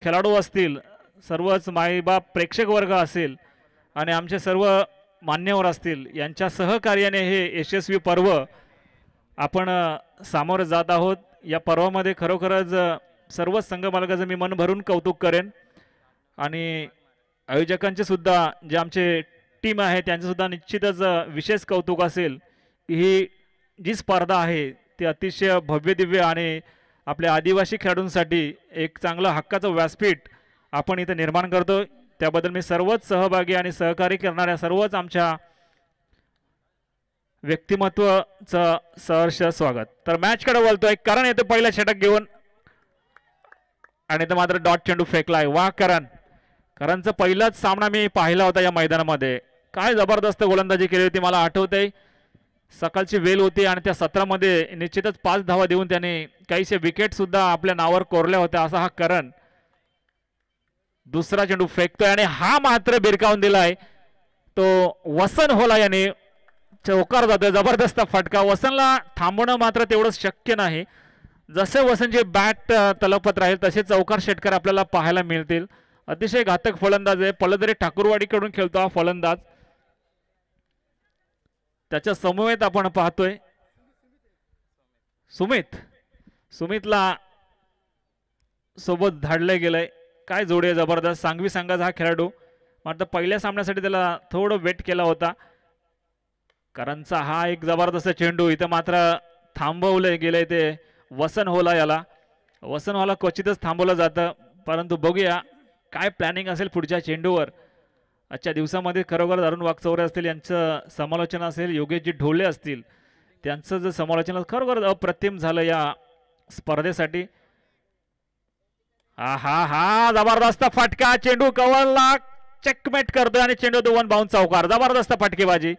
खेळाडू असतील, सर्वच माईबाप प्रेक्षक वर्ग असेल आणि आमचे सर्व मान्यवर असतील, यांच्या सहकार्याने हे यशस्वी पर्व आपण सामोरं जात आहोत. या पर्वामध्ये खरोखरच सर्व संघ मालकाचं मी मन भरून कौतुक करेन आणि आयोजकांचे सुद्धा जे आमचे टीम आहे त्यांचं सुद्धा निश्चितच विशेष कौतुक असेल की ही जी स्पर्धा आहे ती अतिशय भव्य दिव्य आणि आपल्या आदिवासी खेळाडूंसाठी एक चांगलं हक्काचं व्यासपीठ आपण इथं निर्माण करतो. त्याबद्दल मी सर्वच सहभागी आणि सहकार्य करणाऱ्या सर्वच आमच्या व्यक्तिमत्वाचं सहर्ष स्वागत. तर मॅचकडे बोलतोय करण येतो पहिला षटक घेऊन आणि इथं मात्र डॉट चेंडू फेकलाय. वा करणचा पहिलाच सामना मी पाहिला होता या मैदानामध्ये. काय जबरदस्त गोलंदाजी केली होती. मला आठवतंय सकाळची वेल होती आणि त्या सत्रामध्ये निश्चितच 5 धावा देऊन त्याने काहीशे विकेट सुद्धा आपल्या नावावर कोरल्या होत्या. असा हा करण दुसरा चेंडू फेकतोय आणि हा मात्र बिरकावून दिलाय तो वसन होला याने. चौकार जातोय. जबरदस्त फटका. वसनला थांबवणं मात्र तेवढं शक्य नाही. जसे वसनचे बॅट तलपत राहील तसे चौकार षटकार आपल्याला पाहायला मिळतील. अतिशय घातक फलंदाज आहे. पल्लदरे ठाकूरवाडीकडून खेळतो हा फलंदाज. त्याच्या समवेत आपण पाहतोय सुमितला सोबत धाडले गेलंय. काय जोडी आहे जबरदस्त. सांगवी संघाचा हा खेळाडू मात्र पहिल्या सामन्यासाठी त्याला थोडं वेट केला होता. करणचा हा एक जबरदस्त चेंडू इथं मात्र थांबवलं गेलंय ते वसन होला याला. वसन होला क्वचितच थांबवलं जातं परंतु बघूया काय प्लॅनिंग असेल पुढच्या चेंडूवर. आजच्या दिवसामध्ये खरोखर अरुण वाकचौरे असतील यांचं समालोचन असेल, योगेशजी ढोले असतील त्यांचं जर समालोचन खरोखर अप्रतिम झालं या स्पर्धेसाठी. हा जबरदस्त फटका. चेंडू कव्हरला चेकमेट करतोय आणि चेंडू 2 बाउंस चौकार. जबरदस्त फटकेबाजी.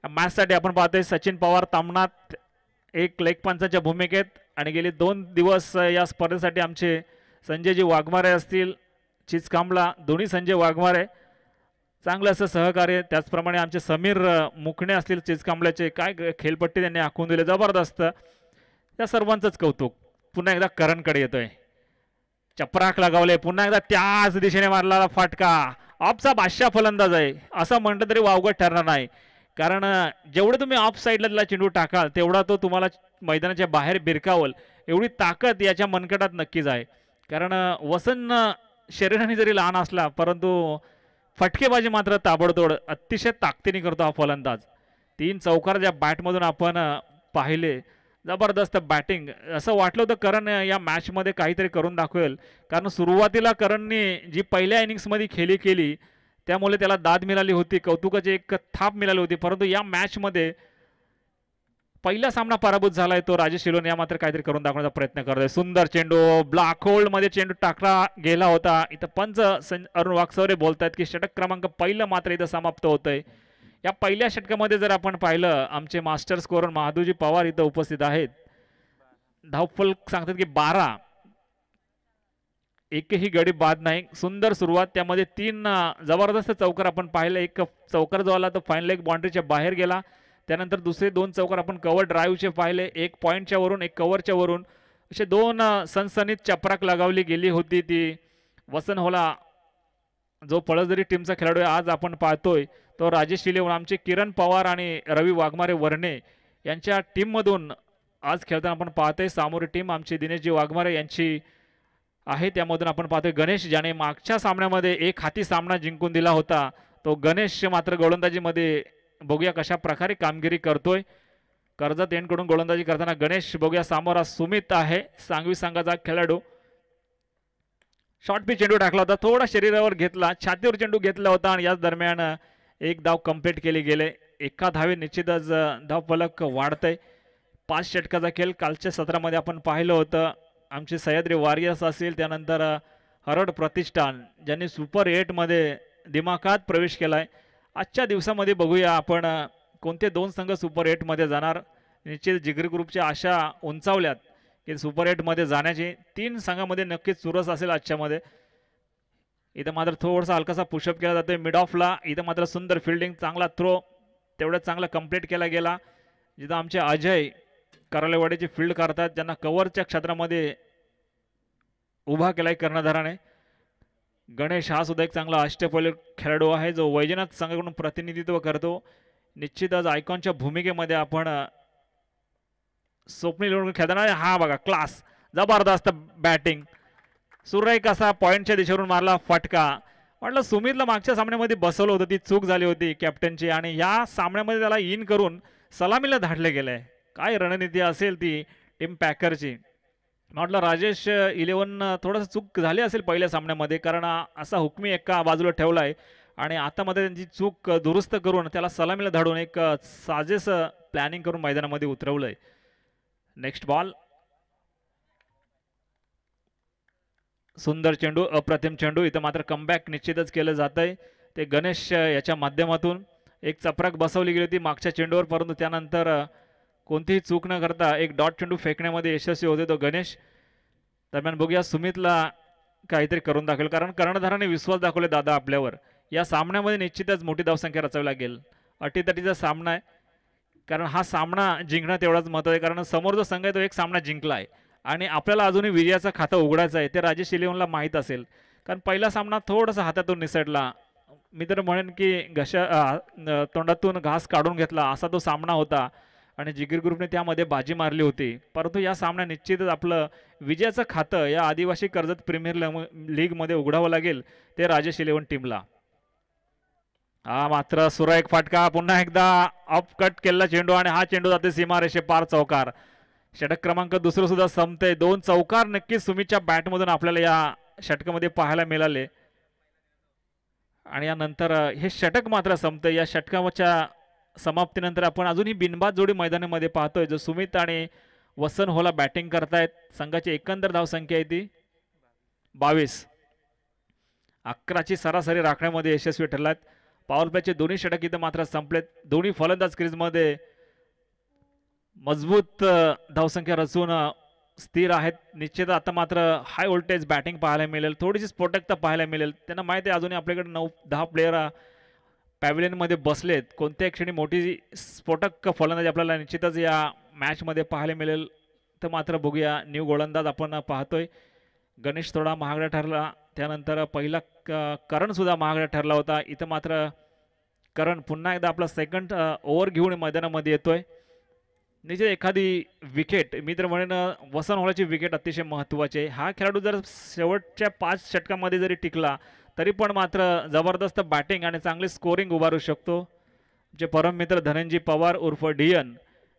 मॅचसाठी आपण पाहतोय सचिन पवार तामनाथ एक लेग पंचाच्या भूमिकेत आणि गेले 2 दिवस या स्पर्धेसाठी आमचे संजयजी वाघमारे असतील, चिचकांबला दोन्ही संजय वाघमारे चांगलं असं सहकार्य. त्याचप्रमाणे आमचे समीर मुकणे असतील चिचकांबल्याचे. काय खेळपट्टी त्यांनी आखून दिले जबरदस्त. या सर्वांचंच कौतुक. पुन्हा एकदा करणकडे येतोय. चपराक लगावले. पुन्हा एकदा त्याच दिशेने मारलेला फटका. ऑफचा बादशाह फलंदाज आहे असं म्हटलं तरी वावगं ठरणार नाही. कारण जेवढं तुम्ही ऑफ साईडला चेंडू टाकाल तेवढा तो तुम्हाला मैदानाच्या बाहेर बिरकावल एवढी ताकद याच्या मनकटात नक्कीच आहे. कारण वसन शरीराने जरी लहान असला परंतु फटकेबाजी मात्र ताबडतोड अतिशय ताकदीने करतो हा फलंदाज. 3 चौकार ज्या बॅटमधून आपण पाहिले जबरदस्त बॅटिंग. असं वाटलं होतं करण या मॅचमध्ये काहीतरी करून दाखवेल कारण सुरुवातीला करणने जी पहिल्या इनिंग्समध्ये खेळी केली त्यामुळे त्याला दाद मिळाली होती, कौतुकाची एक थाप मिळाली होती. परंतु या मॅचमध्ये पहिला सामना पराभूत झालाय तो राजेश शिलोन या मात्र काहीतरी करून दाखवण्याचा प्रयत्न करतोय. सुंदर चेंडू ब्लॅक होल्ड मध्ये चेंडू टाकला गेला होता. इथं पंच अरुण वाकचौरे बोलतायत की षटक क्रमांक पहिलं मात्र इथं समाप्त होतंय. या पहिल्या षटकामध्ये जर आपण पाहिलं आमचे मास्टर स्कोरर महादूजी पवार इथं उपस्थित आहेत. धावफलक सांगतात की 12. एकही गडी बाद नाही. सुंदर सुरुवात. त्यामध्ये 3 जबरदस्त चौकार आपण पाहिले. एक चौकार जो आला तो फाईन लेग बाउंड्रीच्या बाहेर गेला. त्यानंतर दुसरे 2 चौकार आपण कव्हर ड्राईव्हचे पाहिले. एक पॉईंटच्या वरून एक कव्हरच्या वरून असे 2 सनसनीत चपराक लगावली गेली होती. ती वसन होला जो पळसदरी टीमचा खेळाडू आहे आज आपण पाहतोय तो राजेश शिलेवर आमचे किरण पवार आणि रवी वाघमारे वर्णे यांच्या टीममधून आज खेळताना आपण पाहतोय. सामोरी टीम आमची दिनेशजी वाघमारे यांची आहे. त्यामधून आपण पाहतोय गणेश ज्याने मागच्या सामन्यामध्ये एक हाती सामना जिंकून दिला होता तो गणेश मात्र गोलंदाजीमध्ये बघूया कशा प्रकारे कामगिरी करतोय. कर्जत यांकडून गोलंदाजी करताना गणेश बघूया. सामोरा सुमित आहे सांगवी संघाचा खेळाडू. शॉर्ट पिच चेंडू टाकला होता. थोडा शरीरावर घेतला, छातीवर चेंडू घेतला होता आणि याच दरम्यान एक धाव कंप्लीट केली गेले. एका धावे निश्चितच धाव फलक वाढतंय. 5 षटकाचा खेळ कालच्या सत्रामध्ये आपण पाहिलं होतं. आमचे सह्याद्री वॉरियर्स असतील त्यानंतर हरड प्रतिष्ठान ज्यांनी सुपर 8 मध्ये दिमाखात प्रवेश केलाय. आजच्या दिवसामध्ये बघूया आपण कोणते 2 संघ सुपर 8 मध्ये जाणार. निश्चित जिगरी ग्रुपच्या आशा उंचावल्यात की सुपर 8 मध्ये जाण्याची. 3 संघामध्ये नक्कीच चुरस असेल आजच्यामध्ये. इथं मात्र थोडासा हलकासा पुशअप केला जातोय मिड ऑफला. इथं मात्र सुंदर फिल्डिंग, चांगला थ्रो तेवढ्याच चांगला कंप्लीट केला गेला. जिथं आमचे अजय करालेवाडीची फील्ड करतात ज्यांना कव्हरच्या क्षेत्रामध्ये उभा केलाय कर्णधाराने. गणेश हा सुद्धा एक चांगला अष्टपैलू खेळाडू आहे जो वैजनाथ संघाकडून प्रतिनिधित्व करतो. निश्चितच आयकॉनच्या भूमिकेमध्ये आपण स्वप्नील खेळताना हा बघा क्लास जबरदस्त बॅटिंग सुरेख असा पॉइंटच्या दिशेवरून मारला फटका. म्हटलं सुमितला मागच्या सामन्यामध्ये बसवलं होतं ती चूक झाली होती कॅप्टनची आणि या सामन्यामध्ये त्याला इन करून सलामीला धाडले गेलंय. काय रणनीती असेल ती टीम पॅकरची. म्हटलं राजेश 11 थोडंसं चूक झाली असेल पहिल्या सामन्यामध्ये कारण असा हुकमी एका बाजूला ठेवलाय आणि आता मध्ये त्यांची चूक दुरुस्त करून त्याला सलामीला धाडून एक साजेस प्लॅनिंग करून मैदानामध्ये उतरवलंय. नेक्स्ट बॉल सुंदर चेंडू अप्रतिम चेंडू. इथं मात्र कमबॅक निश्चितच केलं जात आहे ते गणेश याच्या माध्यमातून. एक चपराक बसवली गेली होती मागच्या चेंडूवर परंतु त्यानंतर कोणतीही चूक न करता एक डॉट चेंडू फेकण्यामध्ये यशस्वी होते तो गणेश. दरम्यान बघूया सुमितला काहीतरी करून दाखवेल कारण कर्णधाराने विश्वास दाखवले दादा आपल्यावर. या सामन्यामध्ये निश्चितच मोठी धावसंख्या रचावी लागेल. अटीतटीचा सामना आहे कारण हा सामना जिंकणं तेवढाच महत्त्वाचं आहे कारण समोर जो संघ आहे तो एक सामना जिंकला आहे आणि आपल्याला अजूनही विजयाचं खातं उघडायचं आहे. ते राजेश 11ला माहीत असेल कारण पहिला सामना थोडासा हातातून निसटला. मी तर म्हणेन की तोंडातून घास काढून घेतला असा तो सामना होता आणि जिगीर ग्रुपने त्यामध्ये बाजी मारली होती. परंतु या सामन्यात निश्चितच आपलं विजयाचं खातं या आदिवासी कर्जत प्रीमियर लीगमध्ये उघडावं लागेल ते राजेश 11 टीमला. हा मात्र सुरेख फटका पुन्हा एकदा ऑफ कट केलेला चेंडू आणि हा चेंडू जाते सीमारेषे पार चौकार. षटक क्रमांक दुसरं सुद्धा संपते. 2 चौकार नक्कीच सुमितच्या बॅटमधून आपल्याला या षटकामध्ये पाहायला मिळाले आणि यानंतर हे षटक मात्र संपते. या षटकाच्या समाप्तीनंतर आपण अजूनही बिनबाद जोडी मैदानामध्ये पाहतोय जो सुमित आणि वसन होला बॅटिंग करतायत. संघाची एकंदर धावसंख्या आहे ती 22. 11ची सरासरी राखण्यामध्ये यशस्वी ठरलात. पॉवर प्लेचे दोन्ही षटक इथं मात्र संपलेत. दोन्ही फलंदाज क्रीजमध्ये मजबूत धावसंख्या रचून स्थिर आहेत. निश्चित आता मात्र हाय व्होल्टेज बॅटिंग पाहायला मिळेल. थोडीशी स्फोटकता पाहायला मिळेल. त्यांना माहिती आहे अजूनही आपल्याकडे 9-10 प्लेयर पॅव्हिलियनमध्ये बसलेत. कोणत्याही क्षणी मोठी स्फोटक फलंदाजी आपल्याला निश्चितच या मॅचमध्ये पाहायला मिळेल. तर मात्र बघूया न्यू गोलंदाज आपण पाहतोय. गणेश थोडा महागडा ठरला त्यानंतर पहिला करण सुद्धा महागडा ठरला होता. इथं मात्र करण पुन्हा एकदा आपला सेकंड ओव्हर घेऊन मैदानामध्ये येतोय. निश्चित एखादी विकेट मी तर म्हणेन वसन होलाची विकेट अतिशय महत्त्वाची आहे. हा खेळाडू जर शेवटच्या 5 षटकामध्ये जरी टिकला तरी पण मात्र जबरदस्त बॅटिंग आणि चांगली स्कोरिंग उभारू शकतो. जे परम मित्र धनंजय पवार उर्फ डियन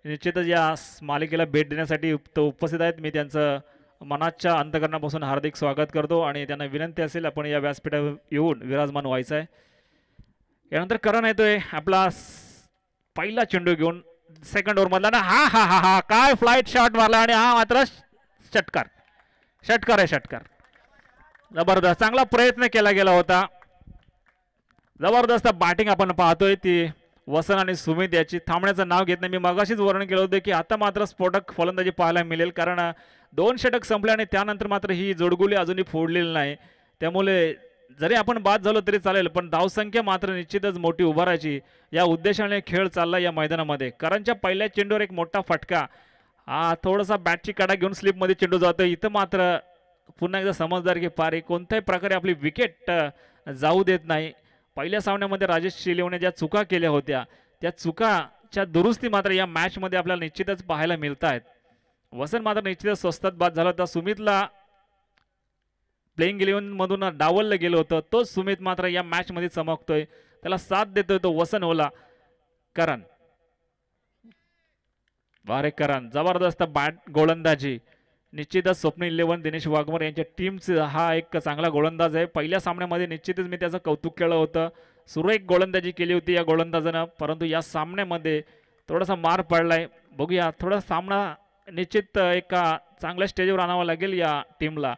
निश्चितच या मालिकेला भेट देण्यासाठी उपस्थित आहेत. मी त्यांचं मनाच्या अंतकरणापासून हार्दिक स्वागत करतो आणि त्यांना विनंती असेल आपण या व्यासपीठावर येऊन विराजमान व्हायचं आहे. यानंतर करण येतोय आपला पहिला चेंडू घेऊन सेकंड ओव्हर मधला ना हा हा हा हा काय फ्लाईट शॉट मारला आणि हा मात्र षटकार षटकार आहे षटकार. जबरदस्त चांगला प्रयत्न केला गेला होता. जबरदस्त बॅटिंग आपण पाहतोय ती वसन आणि सुमित याची. थांबण्याचं नाव घेत नाही. मी मगाशीच वर्णन केलं होतं की आता मात्र स्फोटक फलंदाजी पाहायला मिळेल कारण 2 षटक संपले आणि त्यानंतर मात्र ही जोडगोली अजूनही फोडलेली नाही. त्यामुळे जरी आपण बाद झालो तरी चालेल पण धावसंख्या मात्र निश्चितच मोठी उभारायची या उद्देशाने खेळ चालला या मैदानामध्ये. करणच्या पहिल्या चेंडूवर एक मोठा फटका. हा थोडासा बॅटची कडा घेऊन स्लिपमध्ये चेंडू जातो. इथं मात्र पुन्हा एकदा समजदार की पारी कोणत्याही प्रकारे आपली विकेट जाऊ देत नाही. पहिल्या सामन्यामध्ये राजेश 11ने ज्या चुका केल्या होत्या त्या चुकाच्या दुरुस्ती मात्र या मॅचमध्ये आपल्याला निश्चितच पाहायला मिळत आहेत. वसन मात्र निश्चितच स्वस्तात बाद झाला होता. सुमितला प्लेइंग 11 मधून डावललं गेलं होतं. तोच सुमित मात्र या मॅचमध्ये चमकतोय. त्याला साथ देतोय तो वसन होला. करण वारे करण जबरदस्त बॅट गोलंदाजी. निश्चितच स्वप्नील 11 दिनेश वाघमोरे यांच्या टीमचा हा एक चांगला गोलंदाज आहे. पहिल्या सामन्यामध्ये निश्चितच मी त्याचं कौतुक केलं होतं. सुरेख गोलंदाजी केली होती या गोलंदाजानं परंतु या सामन्यामध्ये थोडासा मार पडलाय. बघूया थोडा सामना निश्चित एका चांगल्या स्टेजवर आणावा लागेल या टीमला.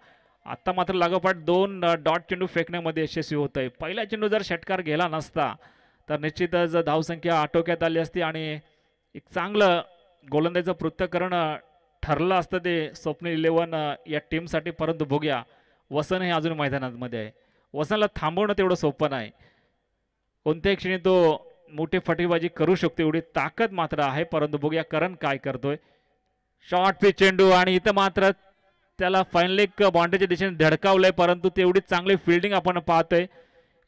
आता मात्र लागोपाठ 2 डॉट चेंडू फेकण्यामध्ये यशस्वी होत आहे. पहिला चेंडू जर षटकार गेला नसता तर निश्चितच धावसंख्या आटोक्यात आली असती आणि एक चांगलं गोलंदाजीचं पृथक्करण ठरलं असतं ते स्वप्नील 11 या टीमसाठी. परंतु बघूया वसन हे अजून मैदानामध्ये आहे. वसनला थांबवणं तेवढं सोपं नाही. कोणत्याही क्षणी तो मोठी फटीबाजी करू शकतो एवढी ताकद मात्र आहे. परंतु बघूया करण काय करतोय. शॉर्ट पिच चेंडू आणि इथं मात्र त्याला फायनल एक बाउंड्रीच्या दिशेने धडकावलंय, परंतु तेवढी चांगली फिल्डिंग आपण पाहतोय.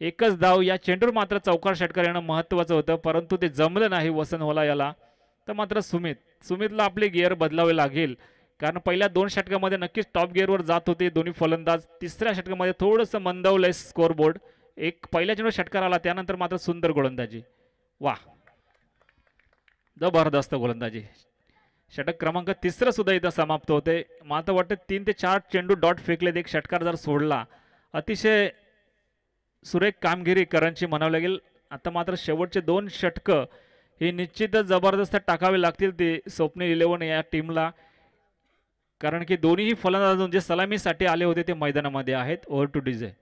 एकच धाव या चेंडूवर मात्र चौकार षटकार येणं महत्त्वाचं होतं, परंतु ते जमलं नाही वसन होला याला. तर मात्र सुमितला आपले गिअर बदलावे लागेल, कारण पहिल्या 2 षटकामध्ये नक्कीच टॉप गिअरवर जात होते दोन्ही फलंदाज. तिसऱ्या षटकामध्ये थोडंसं मंदवलंय स्कोअरबोर्ड. एक पहिल्या चेंडूवर षटकार आला, त्यानंतर मात्र सुंदर गोलंदाजी. वा, जबरदस्त गोलंदाजी. षटक क्रमांक 3 सुद्धा इथं समाप्त होते. मला वाटतं 3 ते 4 चेंडू डॉट फेकलेत, एक षटकार जर सोडला. अतिशय सुरेख कामगिरी करणची म्हणावं लागेल. आता मात्र शेवटचे 2 षटकं ही निश्चितच जबरदस्त टाकावी लागतील ते स्वप्नील 11 या टीमला, कारण की दोन्हीही फलंदाज जे सलामीसाठी आले होते ते मैदानामध्ये आहेत. Over two DJ.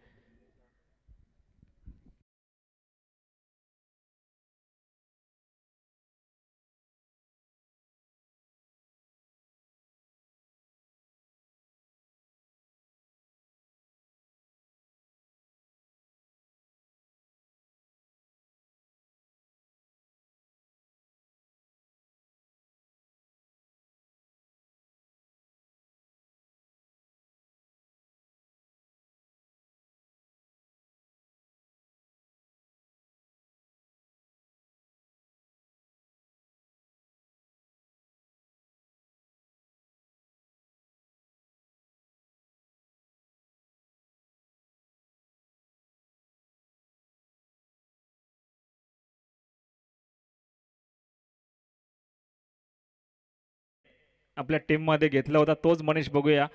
आपल्या टीम मध्ये घेतला होता तोच मनीष. बघूया,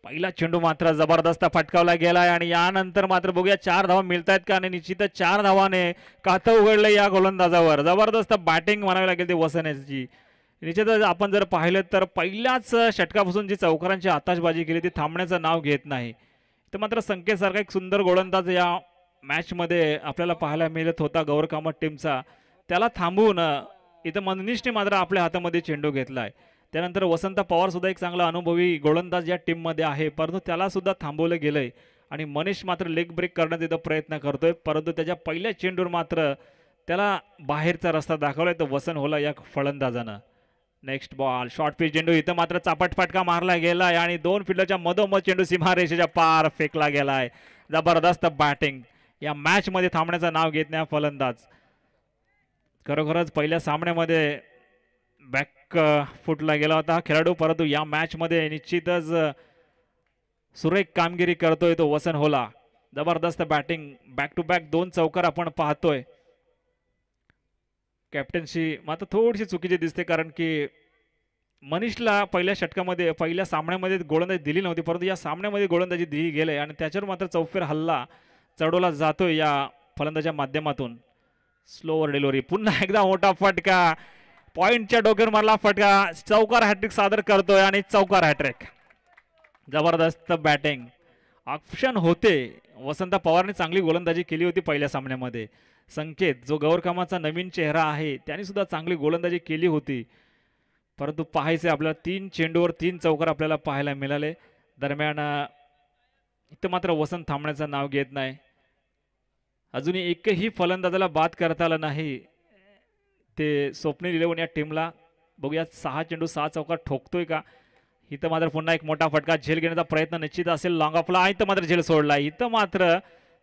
पहिला चेंडू मात्र जबरदस्त फटकावला गेलाय आणि यानंतर मात्र बघूया 4 धावा मिळतायत का. आणि निश्चितच 4 धावाने खातं उघडलं या गोलंदाजावर. जबरदस्त बॅटिंग म्हणावी लागेल ती वसनेची. निश्चितच आपण जर पाहिलं तर पहिल्याच षटकापासून जी चौकारांची आताशबाजी केली ती थांबण्याचं नाव घेत नाही. तर मात्र संकेतसारखा एक सुंदर गोलंदाज या मॅचमध्ये आपल्याला पाहायला मिळत होता गौर कामत टीमचा. त्याला थांबवून इथं मनीषने मात्र आपल्या हातामध्ये चेंडू घेतलाय. त्यानंतर वसंत पवार सुद्धा एक चांगला अनुभवी गोलंदाज या टीममध्ये आहे, परंतु त्याला सुद्धा थांबवलं गेलंय. आणि मनीष मात्र लेग ब्रेक करण्याचा इथं प्रयत्न करतोय, परंतु त्याच्या पहिल्या चेंडूवर मात्र त्याला बाहेरचा रस्ता दाखवलाय तो वसन होला या फलंदाजानं. नेक्स्ट बॉल शॉर्ट पिच चेंडू, इथं मात्र चापट फटका मारला गेलाय आणि 2 फिल्डरच्या मधोमध चेंडू सीमारेषेच्या पार फेकला गेलाय. जबरदस्त बॅटिंग. या मॅच मध्ये थांबण्याचं नाव घेत नाही फलंदाज. खरोखरच पहिल्या सामन्यामध्ये बॅक फुटला गेला होता हा खेळाडू, परंतु या मॅच मध्ये निश्चितच सुरेख कामगिरी करतोय तो वसन होला. जबरदस्त बॅटिंग, बॅक टू बॅक 2 चौकार आपण पाहतोय. कॅप्टन्सी मात्र थोडीशी चुकीची दिसते, कारण की मनीषला पहिल्या षटकामध्ये पहिल्या सामन्यामध्ये गोलंदाजी दिली नव्हती, परंतु या सामन्यामध्ये गोलंदाजी दिली गेले आणि त्याच्यावर मात्र चौफेर हल्ला चढवला जातोय या फलंदाजाच्या माध्यमातून. स्लोवर डिलिव्हरी, पुन्हा एकदा मोठा फटका, पॉइंटच्या डोक्यावर मारला फटका, चौकार हॅट्रिक सादर करतोय आणि चौकार हॅट्रिक. जबरदस्त बॅटिंग. ऑप्शन होते, वसंत पवारने चांगली गोलंदाजी केली होती पहिल्या सामन्यामध्ये. संकेत जो गौरकामाचा नवीन चेहरा आहे त्याने सुद्धा चांगली गोलंदाजी केली होती, परंतु पाहायचे आपल्याला 3 चेंडूवर 3 चौकार आपल्याला पाहायला मिळाले. दरम्यान इथं मात्र वसंत थांबण्याचं नाव घेत नाही. अजूनही एकही फलंदाजाला बाद करता आला नाही ते स्वप्नील 11 या टीमला. बघूया 6 चेंडू 6 चौकार ठोकतोय का. इथं मात्र पुन्हा एक मोठा फटका, झेल घेण्याचा प्रयत्न निश्चित असेल लॉंग ऑफला. इथं मात्र झेल सोडला. इथं मात्र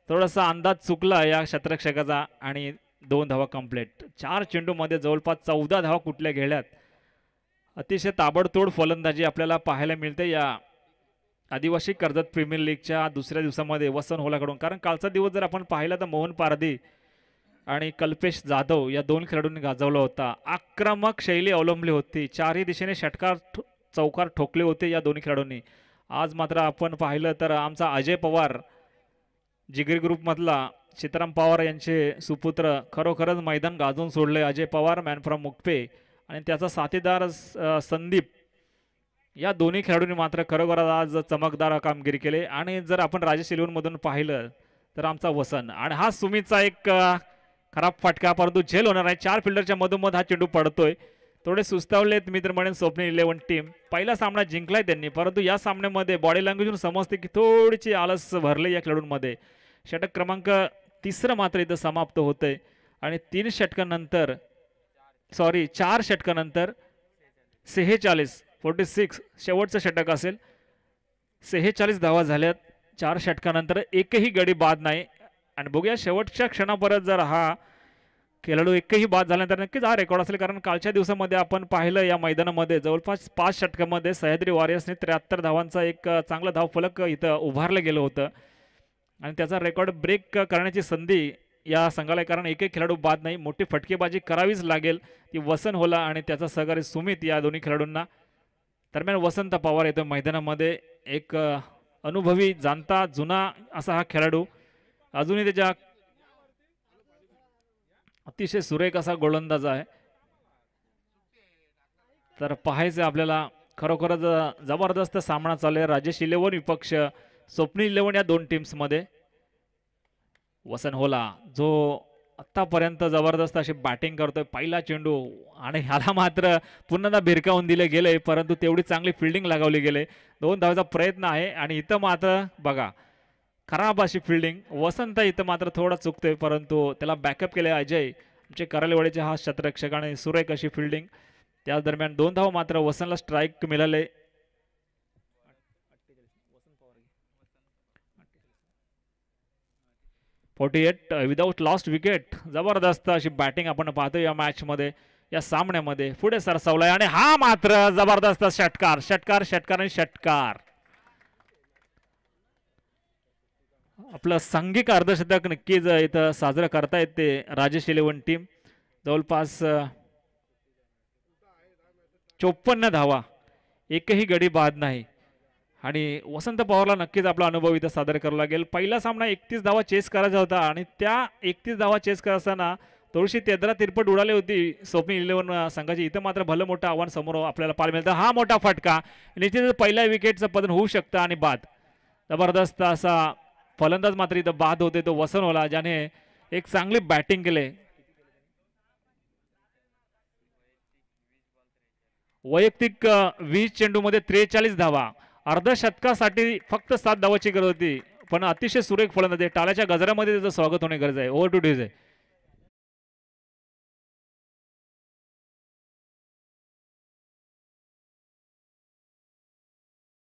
थोडासा अंदाज चुकला या क्षेत्ररक्षकाचा आणि 2 धावा कंप्लीट. 4 चेंडूमध्ये जवळपास 14 धावा कुठल्या गेल्यात. अतिशय ताबडतोड फलंदाजी आपल्याला पाहायला मिळते या आदिवासी कर्जत प्रीमियर लीगच्या दुसऱ्या दिवसामध्ये वसन होलाकडून. कारण कालचा दिवस जर आपण पाहिला तर मोहन पारधी आणि कल्पेश जाधव या 2 खेळाडूंनी गाजवला होता. आक्रमक शैली अवलंबली होती, 4ही दिशेने षटकार चौकार ठोकले होते या दोन्ही खेळाडूंनी. आज मात्र आपण पाहिलं तर आमचा अजय पवार जिगरी ग्रुपमधला सीताराम पवार यांचे सुपुत्र खरोखरच मैदान गाजवून सोडले. अजय पवार मॅन फ्रॉम मुकपे आणि त्याचा साथीदार संदीप या दोन्ही खेळाडूंनी मात्र खरोखरच आज चमकदार कामगिरी केली. आणि जर आपण राजेश 11 मधून पाहिलं तर आमचा वसन आणि हा सुमितचा एक खराब फटका, परंतु झेल होणार नाही. 4 फिल्डरच्या मधोमध हा चेंडू पडतोय. थोडे सुस्तावलेत मित्र म्हणेन स्वप्नील 11 टीम. पहिला सामना जिंकलाय त्यांनी, परंतु या सामन्यामध्ये बॉडी लँग्वेजून समजते की थोडीशी आलस भरले या खेळाडूंमध्ये. षटक क्रमांक 3 मात्र इथं समाप्त होतंय आणि 4 षटकानंतर 46 शेवटचं षटक असेल. 46 धावा झाल्यात 4 षटकानंतर एकही गडी बाद नाही. आणि बघूया शेवटच्या क्षणापर्यंत जर हा खेळाडू एकही बाद झाल्यानंतर नक्कीच हा रेकॉर्ड असेल, कारण कालच्या दिवसामध्ये आपण पाहिलं या मैदानामध्ये जवळपास 5 षटकामध्ये सह्याद्री वॉरियर्सने 73 धावांचा एक चांगला धावफलक इथं उभारलं गेलं होतं आणि त्याचा रेकॉर्ड ब्रेक करण्याची संधी या संघाला, कारण एकही खेळाडू बाद नाही. मोठी फटकेबाजी करावीच लागेल ती वसन होला आणि त्याचा सहकारी सुमित या दोन्ही खेळाडूंना. दरम्यान वसंत पवार येतो मैदानामध्ये, एक अनुभवी जाणता जुना असा हा खेळाडू, अजूनही त्याच्या अतिशय सुरेख असा गोलंदाज आहे. तर पाहायचं आपल्याला, खरोखरच जबरदस्त सामना चालू आहे राजेश 11 विपक्ष स्वप्नील 11 या दोन टीम्समध्ये. वसन होला जो आतापर्यंत जबरदस्त अशी बॅटिंग करतोय, पहिला चेंडू आणि ह्याला मात्र पुन्हा भिरकावून दिले गेले, परंतु तेवढी चांगली फिल्डिंग लगावली गेले. 2 धावाचा प्रयत्न आहे आणि इथं मात्र बघा खराब अशी फिल्डिंग. वसंत इथं मात्र थोडा चुकतोय, परंतु त्याला बॅकअप केले अजय आमचे करालेवाडीचे हा शतरक्षक आणि सुरेख अशी फिल्डिंग. त्याच दरम्यान 2 धाव मात्र वसंतला स्ट्राईक मिळाले. 48 विदाउट लॉस्ट विकेट. जबरदस्त अशी बॅटिंग आपण पाहतो या मॅच मध्ये, या सामन्यामध्ये. पुढे सरसावलाय आणि हा मात्र जबरदस्त षटकार षटकार षटकार आणि षटकार. आपलं सांघिक अर्धशतक नक्कीच इथं साजरं करता येते राजेश 11 टीम. जवळपास 54 धावा, एकही गडी बाद नाही आणि वसंत पवारला नक्कीच आपला अनुभव इथं सादर करावा लागेल. पहिला सामना 31 धावा चेस करायचा होता आणि त्या 31 धावा चेस करत असताना थोडीशी तेद्रा तिरपट उडाली होती स्वप्नील 11 संघाची. इथं मात्र भलं मोठं आव्हान समोर आपल्याला पाहायला मिळतं. हा मोठा फटका, निश्चितच पहिल्या विकेटचं पतन होऊ शकतं आणि बाद. जबरदस्त असा फलंदाज मात्र इथं बाद होते तो वसन होला, ज्याने एक चांगली बॅटिंग केले. वैयक्तिक 20 चेंडूमध्ये 43 धावा, अर्धशतकासाठी फक्त 7 धावाची गरज होती, पण अतिशय सुरेख फलंदाज. टाळ्याच्या गजरामध्ये त्याचं स्वागत होणे गरज आहे. ओव्हर टू ड्यूज आहे.